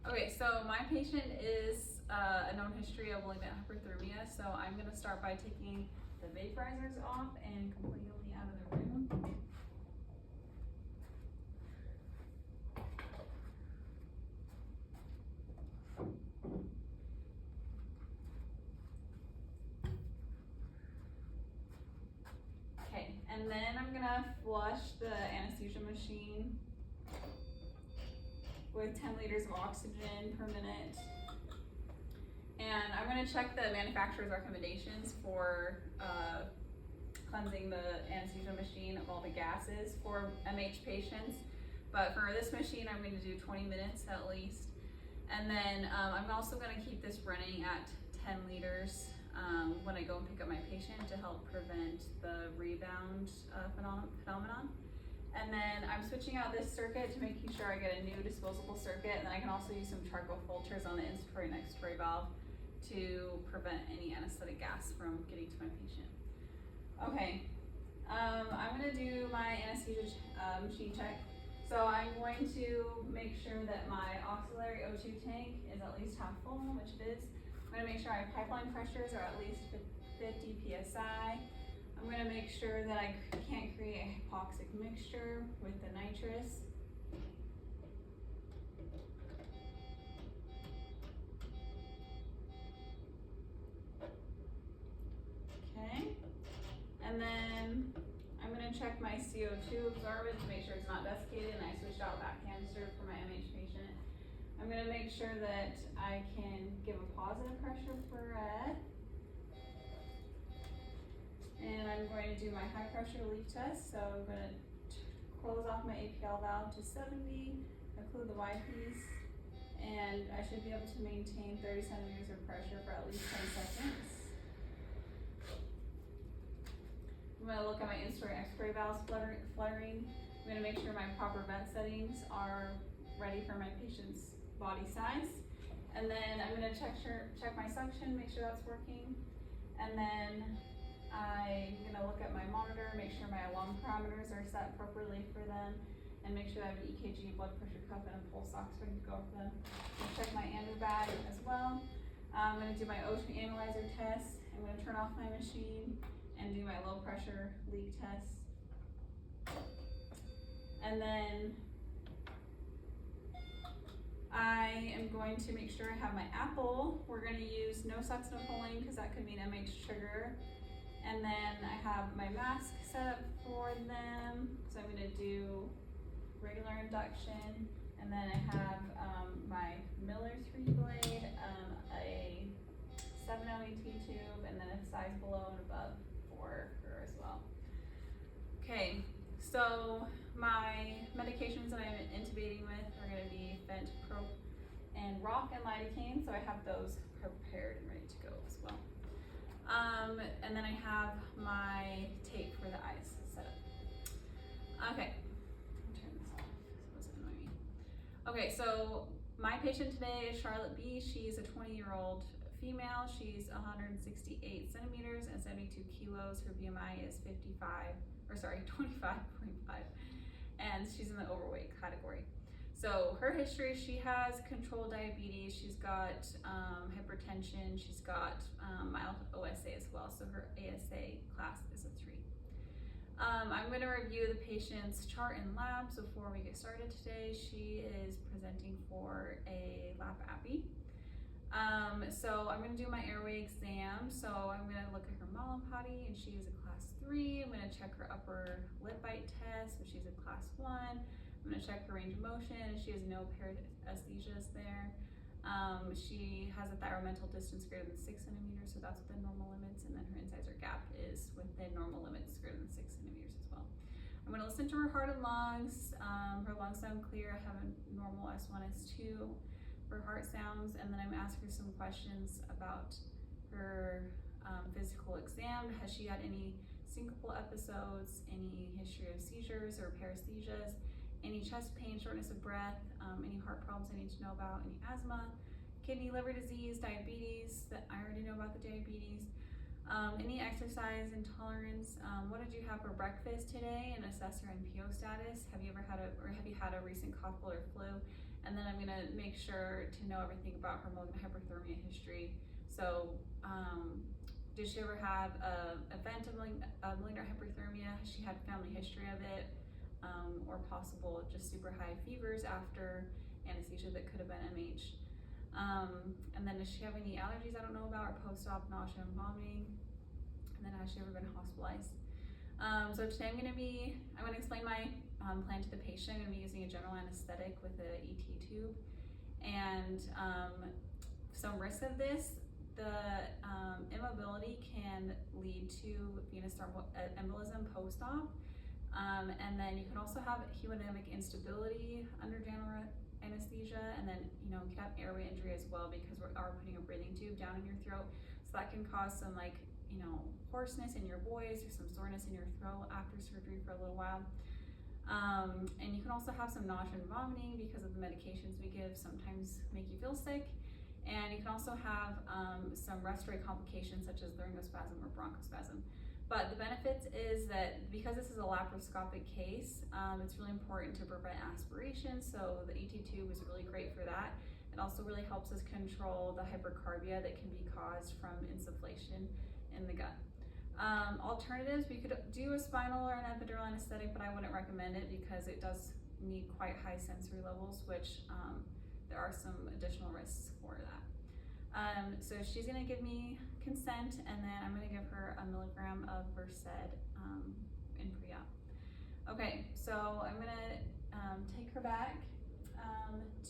Okay, so my patient is a known history of malignant hyperthermia, so I'm gonna start by taking the vaporizers off and completely out of the room. Okay, and then I'm gonna flush the anesthesia machine with 10 liters of oxygen per minute. And I'm gonna check the manufacturer's recommendations for cleansing the anesthesia machine of all the gases for MH patients. But for this machine, I'm gonna do 20 minutes at least. And then I'm also gonna keep this running at 10 liters when I go and pick up my patient to help prevent the rebound phenomenon. And then I'm switching out this circuit to making sure I get a new disposable circuit, and then I can also use some charcoal filters on the inspiratory and expiratory valve to prevent any anesthetic gas from getting to my patient. Okay, I'm gonna do my anesthesia machine check. So I'm going to make sure that my auxiliary O2 tank is at least half full, which it is. I'm gonna make sure my pipeline pressures are at least 50 PSI. I'm gonna make sure that I can't create a hypoxic mixture with the nitrous. Okay, and then I'm gonna check my CO2 absorbent to make sure it's not desiccated, and I switched out that canister for my MH patient. I'm gonna make sure that I can give a positive pressure for red. And I'm going to do my high pressure leak test. So I'm going to close off my APL valve to 70, include the Y piece, and I should be able to maintain 30 centimeters of pressure for at least 10 seconds. I'm going to look at my inspiratory and expiratory valves fluttering. I'm going to make sure my proper vent settings are ready for my patient's body size. And then I'm going to check my suction, make sure that's working. And then I'm gonna look at my monitor, make sure my lung parameters are set appropriately for them, and make sure I have an EKG, blood pressure cuff, and a pulse ox ready to go for them. I'll check my endo bag as well. I'm gonna do my O2 analyzer test. I'm gonna turn off my machine and do my low pressure leak test. And then I am going to make sure I have my apple. We're gonna use no succinylcholine because that could mean MH trigger. And then I have my mask set up for them. So I'm gonna do regular induction. And then I have my Miller 3-blade, a 7 LET tube, and then a size below and above for her as well. Okay, so my medications that I'm intubating with are gonna be Fent, Prop, and Rock, and lidocaine. So I have those prepared and ready to go as well. And then I have my tape for the eyes set up. Okay, I'll turn this off so it doesn't annoy me. Okay, so my patient today is Charlotte B. She's a 20-year-old female. She's 168 centimeters and 72 kilos. Her BMI is 25.5, and she's in the overweight category. So her history, she has controlled diabetes, she's got hypertension, she's got mild OSA as well, so her ASA class is a 3. I'm going to review the patient's chart and labs before we get started today. She is presenting for a lap appy. So I'm going to do my airway exam. So I'm going to look at her Malapati, and she is a class 3. I'm going to check her upper lip bite test, which she's a class 1. I'm going to check her range of motion, and she has no paresthesias there. She has a thyromental distance greater than 6 centimeters, so that's within normal limits, and then her incisor gap is within normal limits greater than 6 centimeters as well. I'm going to listen to her heart and lungs. Her lungs sound clear. I have a normal S1, S2 for heart sounds, and then I'm going to ask her some questions about her physical exam. Has she had any syncopal episodes, any history of seizures or paresthesias, any chest pain, shortness of breath, any heart problems I need to know about, any asthma, kidney, liver disease, diabetes, that I already know about the diabetes, any exercise intolerance, what did you have for breakfast today, and assess her NPO status. Have you had a recent cough, cold, or flu, And then I'm gonna make sure to know everything about her malignant hyperthermia history. So, did she ever have an event of malignant hyperthermia? Has she had family history of it? Or possible just super high fevers after anesthesia that could have been MH. And then does she have any allergies I don't know about, or post-op nausea and vomiting? And then has she ever been hospitalized? So today I'm gonna explain my plan to the patient. I'm gonna be using a general anesthetic with a ET tube. And some risks of this, the immobility can lead to venous embolism post-op. And then you can also have hemodynamic instability under general anesthesia, and then you can have airway injury as well, because we are putting a breathing tube down in your throat. So that can cause some hoarseness in your voice or some soreness in your throat after surgery for a little while. And you can also have some nausea and vomiting because of the medications we give sometimes make you feel sick. And you can also have some respiratory complications such as laryngospasm or bronchospasm. But the benefits is that because this is a laparoscopic case, it's really important to prevent aspiration. So the ET tube is really great for that. It also really helps us control the hypercarbia that can be caused from insufflation in the gut. Alternatives, we could do a spinal or an epidural anesthetic, but I wouldn't recommend it because it does need quite high sensory levels, which there are some additional risks for that. So she's gonna give me consent, and then I'm gonna give her 1 milligram of Versed in pre-op. Okay, so I'm gonna take her back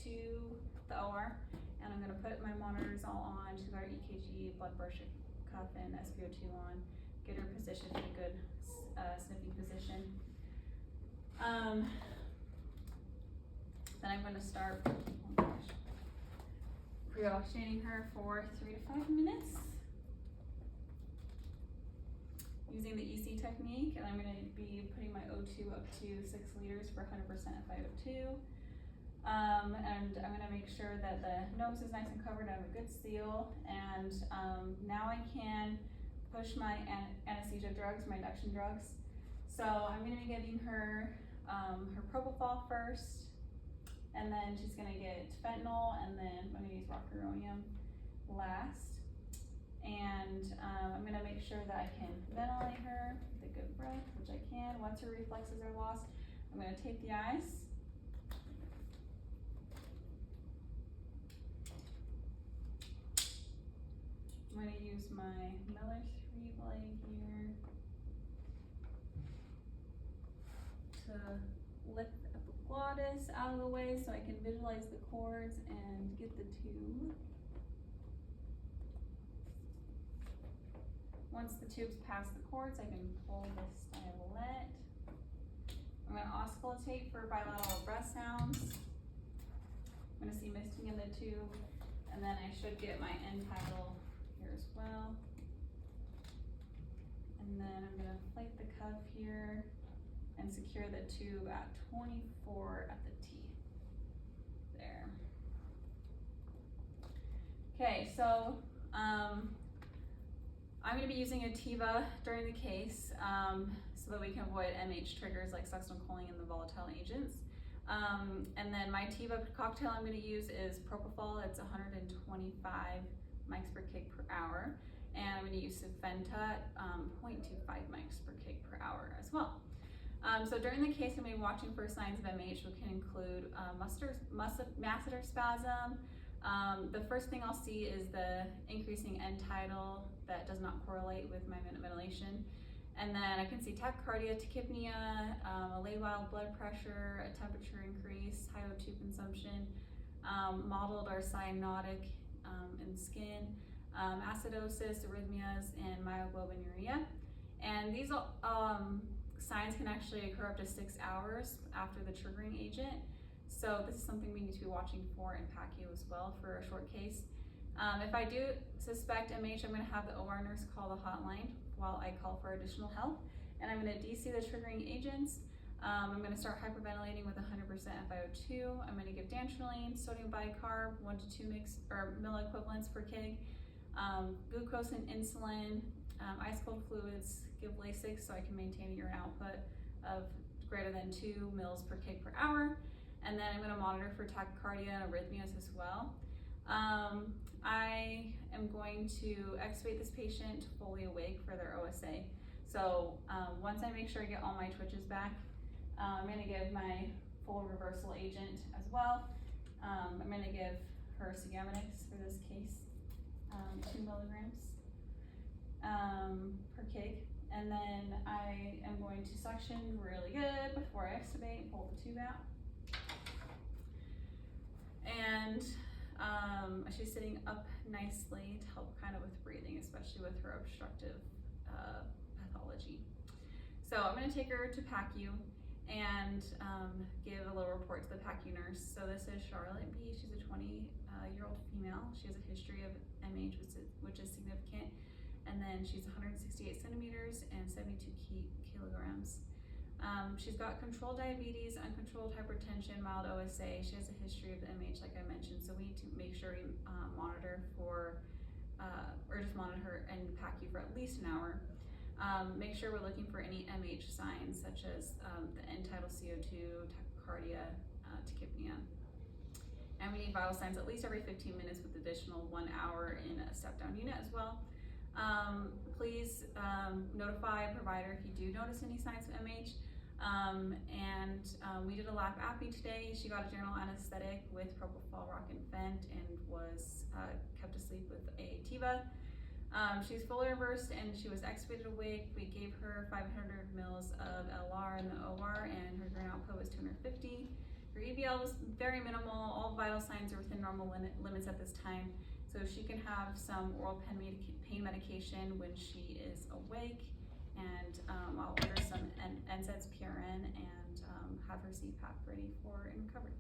to the OR, and I'm gonna put my monitors all on. She's got her EKG, blood pressure cuff, and SpO2 on. Get her positioned in a good sniffing position. Then I'm gonna start, oh gosh, pre-oxygenating her for 3 to 5 minutes using the EC technique, and I'm going to be putting my O2 up to 6 liters for 100% FiO2. And I'm going to make sure that the nose is nice and covered. I have a good seal, and now I can push my anesthesia drugs, my induction drugs. So I'm going to be giving her her propofol first, and then she's gonna get fentanyl, and then I'm gonna use rocuronium last. And I'm gonna make sure that I can ventilate her with a good breath, which I can. Once her reflexes are lost, I'm gonna tape the eyes. I'm gonna use my Miller 3 blade here to lift the epiglottis out of the way so I can visualize the cords and get the tube. Once the tube's past the cords, I can pull the stylet. I'm going to auscultate for bilateral breath sounds. I'm going to see misting in the tube, and then I should get my end tidal here as well. And then I'm going to plate the cuff here and secure the tube at 24 at the T. There. Okay, so I'm going to be using a TIVA during the case so that we can avoid MH triggers like succinylcholine and the volatile agents. And then my TIVA cocktail I'm going to use is propofol. It's 125 mics per kg per hour. And I'm going to use Sufenta, 0.25 mics per kg per hour as well. So during the case, I'm going to be watching for signs of MH, which can include masseter spasm. The first thing I'll see is the increasing end tidal that does not correlate with my ventilation. And then I can see tachycardia, tachypnea, a labile blood pressure, a temperature increase, high O2 consumption, mottled or cyanotic in skin, acidosis, arrhythmias, and myoglobinuria. And these signs can actually occur up to 6 hours after the triggering agent. So this is something we need to be watching for in PACU as well for a short case. If I do suspect MH, I'm going to have the OR nurse call the hotline while I call for additional help. And I'm going to DC the triggering agents. I'm going to start hyperventilating with 100% FiO2. I'm going to give dantrolene, sodium bicarb, 1 to 2 milliequivalents per kg, glucose and insulin, ice cold fluids, give Lasix so I can maintain a urine output of greater than 2 mils per kg per hour. and then I'm going to monitor for tachycardia and arrhythmias as well. I am going to extubate this patient fully awake for their OSA. So once I make sure I get all my twitches back, I'm going to give my full reversal agent as well. I'm going to give her Cigaminix for this case, 2 milligrams per kg. And then I am going to suction really good before I extubate, pull the tube out. And she's sitting up nicely to help kind of with breathing, especially with her obstructive pathology. So I'm going to take her to PACU and give a little report to the PACU nurse. So this is Charlotte B. She's a 20-year-old female. She has a history of MH, which is significant. And then she's 168 centimeters and 72 kilograms. She's got controlled diabetes, uncontrolled hypertension, mild OSA. She has a history of MH, like I mentioned, so we need to make sure we monitor for, or just monitor her and PACU for at least an hour. Make sure we're looking for any MH signs, such as the end-tidal CO2, tachycardia, tachypnea. And we need vital signs at least every 15 minutes with additional 1 hour in a step-down unit as well. Please notify a provider if you do notice any signs of MH. We did a lap appy today. She got a general anesthetic with propofol, Rock'n'Fent, and was kept asleep with a Tiva. She's fully reversed and she was extubated awake. We gave her 500 mils of LR in the OR and her urine output was 250. Her EBL was very minimal. All vital signs are within normal limits at this time. So she can have some oral pain medication when she is awake, and I'll order some NSAIDs PRN and have her CPAP ready for in recovery.